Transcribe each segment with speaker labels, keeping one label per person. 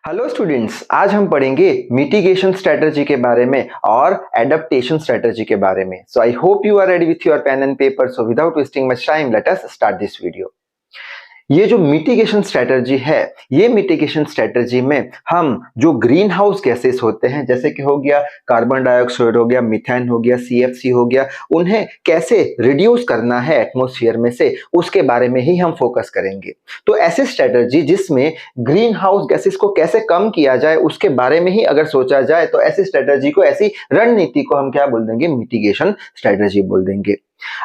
Speaker 1: Hello students, आज हम पढ़ेंगे मिटिगेशन स्ट्रेटजी के बारे में और एडेप्टेशन स्ट्रेटजी के बारे में। So I hope you are ready with your pen and paper. So without wasting much time let us start this video. ये जो मिटिगेशन स्ट्रेटजी है, ये मिटिगेशन स्ट्रेटजी में हम जो ग्रीन हाउस गैसेस होते हैं, जैसे कि हो गया कार्बन डाइऑक्साइड, हो गया मीथेन, हो गया सीएफसी, हो गया, उन्हें कैसे रिड्यूस करना है एटमॉस्फेयर में से, उसके बारे में ही हम फोकस करेंगे। तो ऐसी स्ट्रेटजी जिसमें ग्रीन हाउस गैसेस को कैसे कम किया जाए उसके बारे में ही अगर सोचा जाए, तो ऐसी स्ट्रेटजी को, ऐसी रणनीति को हम क्या बोल देंगे? मिटिगेशन स्ट्रेटजी बोल देंगे।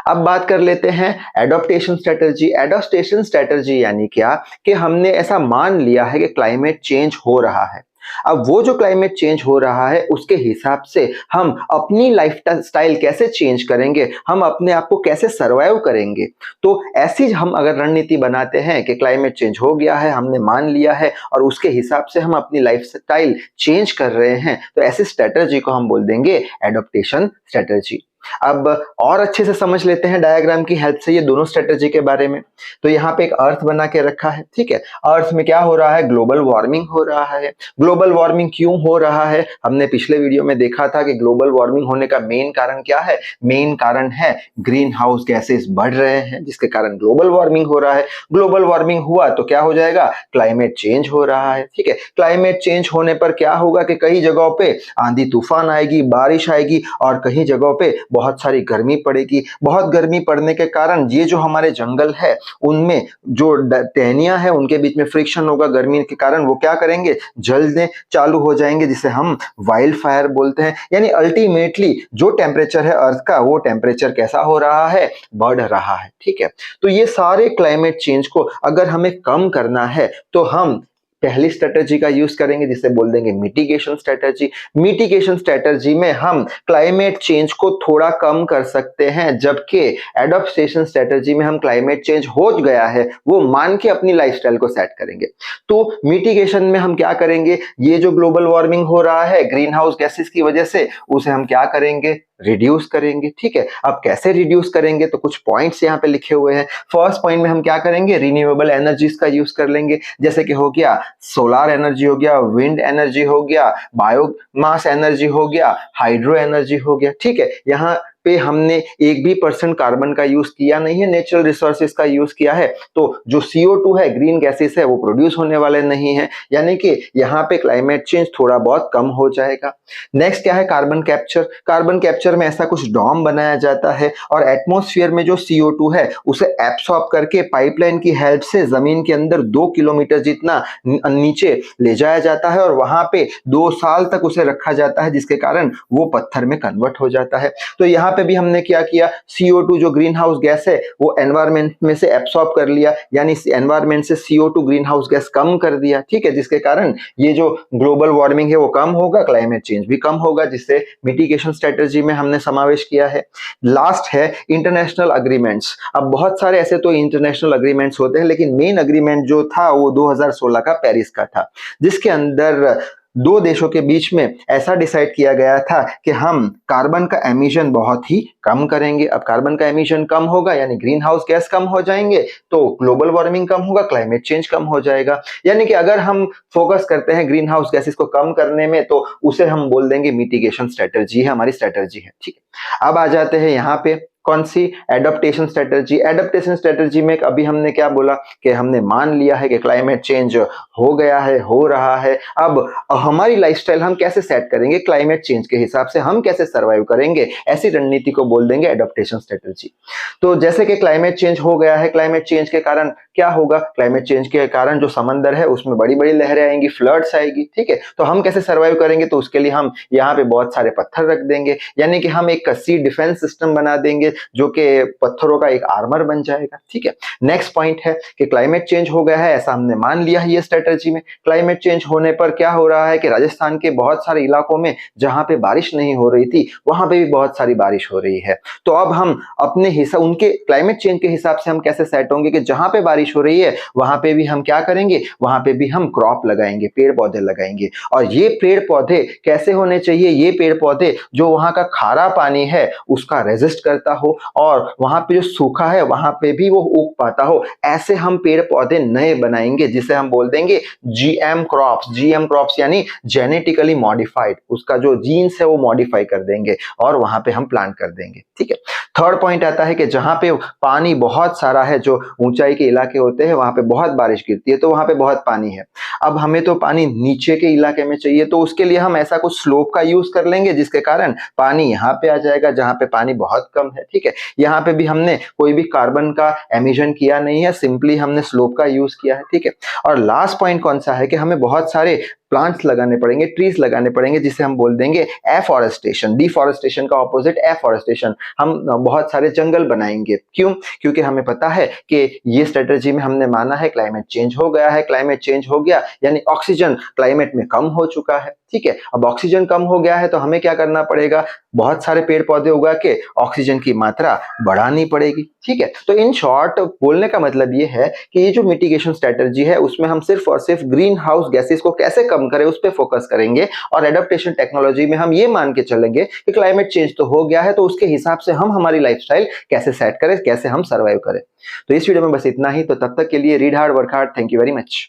Speaker 1: अब बात कर लेते हैं एडॉप्टेशन स्ट्रेटजी। एडॉप्टेशन स्ट्रेटजी यानी क्या कि हमने ऐसा मान लिया है कि क्लाइमेट चेंज हो रहा है। अब वो जो क्लाइमेट चेंज हो रहा है उसके हिसाब से हम अपनी लाइफ स्टाइल कैसे चेंज करेंगे, हम अपने आप को कैसे सरवाइव करेंगे। तो ऐसी हम अगर रणनीति बनाते हैं कि क्लाइमेट चेंज हो गया है, हमने मान लिया है और उसके हिसाब से हम अपनी लाइफ स्टाइल चेंज कर रहे हैं, तो ऐसी स्ट्रेटजी को हम बोल देंगे एडॉप्टेशन स्ट्रेटजी। अब और अच्छे से समझ लेते हैं डायग्राम की हेल्प से ये दोनों स्ट्रेटजी के बारे में। तो यहाँ पे एक अर्थ बना के रखा है, ठीक है। अर्थ में क्या हो रहा है? ग्लोबल वार्मिंग हो रहा है। ग्लोबल वार्मिंग क्यों हो रहा है? हमने पिछले वीडियो में देखा था कि ग्लोबल वार्मिंग होने का मेन कारण क्या है? मेन कारण है ग्रीन हाउस गैसेस बढ़ रहे हैं, जिसके कारण ग्लोबल वार्मिंग हो रहा है। ग्लोबल वार्मिंग हुआ तो क्या हो जाएगा? क्लाइमेट चेंज हो रहा है, ठीक है। क्लाइमेट चेंज होने पर क्या होगा कि कई जगहों पे आंधी तूफान आएगी, बारिश आएगी, और कहीं जगहों पे बहुत सारी गर्मी पड़ेगी। बहुत गर्मी पड़ने के कारण ये जो हमारे जंगल है उनमें जो टहनियां है उनके बीच में फ्रिक्शन होगा, गर्मी के कारण वो क्या करेंगे? जलने चालू हो जाएंगे, जिसे हम वाइल्ड फायर बोलते हैं। यानी अल्टीमेटली जो टेम्परेचर है अर्थ का, वो टेम्परेचर कैसा हो रहा है? बढ़ रहा है, ठीक है। तो ये सारे क्लाइमेट चेंज को अगर हमें कम करना है तो हम पहली स्ट्रेटजी का यूज करेंगे, जिसे बोल देंगे मिटिगेशन स्ट्रेटजी। मिटिगेशन स्ट्रेटजी में हम क्लाइमेट चेंज को थोड़ा कम कर सकते हैं, जबकि एडॉप्टेशन स्ट्रेटजी में हम क्लाइमेट चेंज हो गया है वो मान के अपनी लाइफस्टाइल को सेट करेंगे। तो मिटिगेशन में हम क्या करेंगे? ये जो ग्लोबल वार्मिंग हो रहा है ग्रीन हाउस गैसेस की वजह से, उसे हम क्या करेंगे? रिड्यूस करेंगे, ठीक है। अब कैसे रिड्यूस करेंगे? तो कुछ पॉइंट्स यहाँ पे लिखे हुए हैं। फर्स्ट पॉइंट में हम क्या करेंगे? रिन्यूएबल एनर्जीज का यूज कर लेंगे, जैसे कि हो गया सोलर एनर्जी, हो गया विंड एनर्जी, हो गया बायोमास एनर्जी, हो गया हाइड्रो एनर्जी, हो गया, ठीक है। यहाँ पे हमने 1% कार्बन का यूज किया नहीं है, नेचुरल रिसोर्सेज का यूज किया है। तो जो CO2 है, ग्रीन गैसेस है, वो प्रोड्यूस होने वाले नहीं है, यानी कि यहाँ पे क्लाइमेट चेंज थोड़ा बहुत कम हो जाएगा। नेक्स्ट क्या है? Carbon capture. कार्बन कैप्चर में ऐसा कुछ डॉम बनाया जाता है और एटमॉस्फेयर में जो CO2 है उसे एब्सॉर्ब करके पाइपलाइन की हेल्प से जमीन के अंदर 2 किलोमीटर जितना नीचे ले जाया जाता है और वहां पे 2 साल तक उसे रखा जाता है, जिसके कारण वो पत्थर में कन्वर्ट हो जाता है। तो यहाँ पे भी हमने क्या किया? CO2 जो ग्रीन हाउस गैस है वो एनवायरमेंट में से एब्सॉर्ब कर लिया, यानी एनवायरमेंट से CO2 ग्रीन हाउस गैस कम कर दिया, ठीक है। जिसके कारण ये जो ग्लोबल वार्मिंग है वो कम होगा, क्लाइमेट चेंज भी कम होगा, जिससे मिटिगेशन स्ट्रेटजी में हमने समावेश किया है। लास्ट है इंटरनेशनल अग्रीमेंट्स। अब बहुत सारे ऐसे तो इंटरनेशनल अग्रीमेंट्स होते हैं, लेकिन मेन अग्रीमेंट जो था वो 2016 का पेरिस का था, जिसके अंदर दो देशों के बीच में ऐसा डिसाइड किया गया था कि हम कार्बन का एमिशन बहुत ही कम करेंगे। अब कार्बन का एमिशन कम होगा यानी ग्रीन हाउस गैस कम हो जाएंगे, तो ग्लोबल वार्मिंग कम होगा, क्लाइमेट चेंज कम हो जाएगा। यानी कि अगर हम फोकस करते हैं ग्रीन हाउस गैसेस को कम करने में, तो उसे हम बोल देंगे मिटिगेशन स्ट्रेटजी है, हमारी स्ट्रेटजी है, ठीक है। अब आ जाते हैं यहाँ पे कौन सी? Adaptation strategy. एडॉप्टेशन स्ट्रेटजी में अभी हमने क्या बोला कि हमने मान लिया है कि क्लाइमेट चेंज हो गया है, हो रहा है। अब हमारी लाइफस्टाइल हम कैसे सेट करेंगे? क्लाइमेट चेंज के हिसाब से हम कैसे सरवाइव करेंगे? ऐसी रणनीति को बोल देंगे एडॉप्टेशन स्ट्रेटजी। तो जैसे कि क्लाइमेट चेंज हो गया है, क्लाइमेट चेंज के कारण क्या होगा? क्लाइमेट चेंज के कारण जो समंदर है उसमें बड़ी बड़ी लहरें आएंगी, फ्लड्स आएगी, ठीक है। तो हम कैसे सरवाइव करेंगे? तो उसके लिए हम यहाँ पे बहुत सारे पत्थर रख देंगे, यानी कि हम एक सी डिफेंस सिस्टम बना देंगे जो कि पत्थरों का एक आर्मर बन जाएगा, ठीक है। नेक्स्ट पॉइंट है कि क्लाइमेट चेंज हो गया है, ऐसा हमने मान लिया है ये स्ट्रेटजी में। क्लाइमेट चेंज होने पर क्या हो रहा है कि राजस्थान के बहुत सारे इलाकों में जहां पे बारिश नहीं हो रही थी वहां पे भी बहुत सारी बारिश हो रही है। तो अब हम अपने हिसाब, उनके क्लाइमेट चेंज के हिसाब से हम कैसे सेट होंगे कि जहां पे बारिश बारिश हो रही है वहां पे भी हम क्या करेंगे, वहां पे भी हम क्रॉप लगाएंगे, पेड़ पौधे लगाएंगे। और ये पेड़ पौधे कैसे होने चाहिए, ये पेड़ पौधे जो वहां का खारा पानी है उसका रेजिस्ट करता हो और वहां पे जो सूखा है वहां पे भी वो उग पाता हो, ऐसे हम पेड़ पौधे नए बनाएंगे जिसे हम बोल देंगे जीएम क्रॉप्स। जीएम क्रॉप्स यानी जेनेटिकली मॉडिफाइड, उसका जो जीन्स है वो मॉडिफाई कर देंगे और वहां पे हम प्लांट कर देंगे। ठीक है, थर्ड पॉइंट आता है कि जहां पे पानी बहुत सारा है, जो ऊंचाई के इलाके होते हैं वहां पे बहुत बारिश गिरती है तो वहां पे बहुत पानी है। अब हमें तो पानी नीचे के इलाके में चाहिए तो उसके लिए हम ऐसा कुछ स्लोप का यूज कर लेंगे जिसके कारण पानी यहाँ पे आ जाएगा जहां पे पानी बहुत कम है। ठीक है, यहाँ पे भी हमने कोई भी कार्बन का एमिशन किया नहीं है, सिंपली हमने स्लोप का यूज किया है। ठीक है, और लास्ट पॉइंट कौन सा है कि हमें बहुत सारे प्लांट्स लगाने पड़ेंगे, ट्रीज लगाने पड़ेंगे जिसे हम बोल देंगे एफॉरेस्टेशन। डिफॉरेस्टेशन का ऑपोजिट एफॉरेस्टेशन। हम बहुत सारे जंगल बनाएंगे। क्यों? क्योंकि हमें पता है कि ये स्ट्रेटजी में हमने माना है क्लाइमेट चेंज हो गया है, क्लाइमेट चेंज हो गया यानी ऑक्सीजन क्लाइमेट में कम हो चुका है। ठीक है, अब ऑक्सीजन कम हो गया है तो हमें क्या करना पड़ेगा, बहुत सारे पेड़ पौधे उगा के ऑक्सीजन की मात्रा बढ़ानी पड़ेगी। ठीक है, तो इन शॉर्ट बोलने का मतलब ये है कि ये जो मिटिगेशन स्ट्रेटजी है उसमें हम सिर्फ और सिर्फ ग्रीन हाउस गैसेस को कैसे कम करें उस पर फोकस करेंगे और एडेप्टेशन टेक्नोलॉजी में हम ये मान के चलेंगे कि क्लाइमेट चेंज तो हो गया है तो उसके हिसाब से हम हमारी लाइफस्टाइल कैसे सेट करें, कैसे हम सर्वाइव करें। तो इस वीडियो में बस इतना ही, तो तब तक के लिए read hard work hard. Thank you very much.